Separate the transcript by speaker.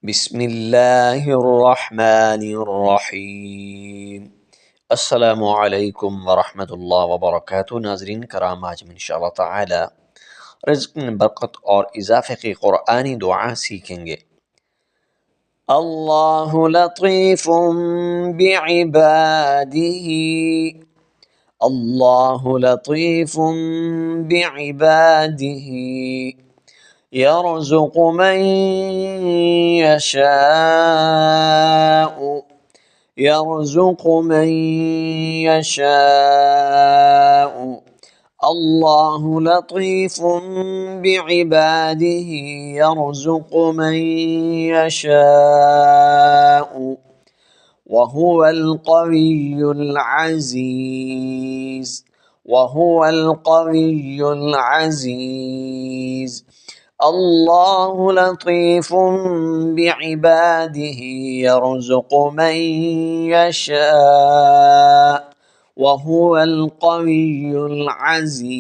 Speaker 1: بسم الله الرحمن الرحیم السلام علیکم ورحمۃ اللہ وبرکاتہ۔ ناظرین کرام، آج ہم انشاءاللہ تعالی رزق میں برکت اور اضافے کی قرآنی دعا سیکھیں گے۔ اللہ لطیف بعباده، اللہ لطیف بعباده، يرزق من يشاء يرزق من يشاء الله لطيف بعباده يرزق من يشاء وهو القوي العزيز وهو القوي العزيز الله لطيف بعباده يرزق من يشاء وهو القوي العزيز.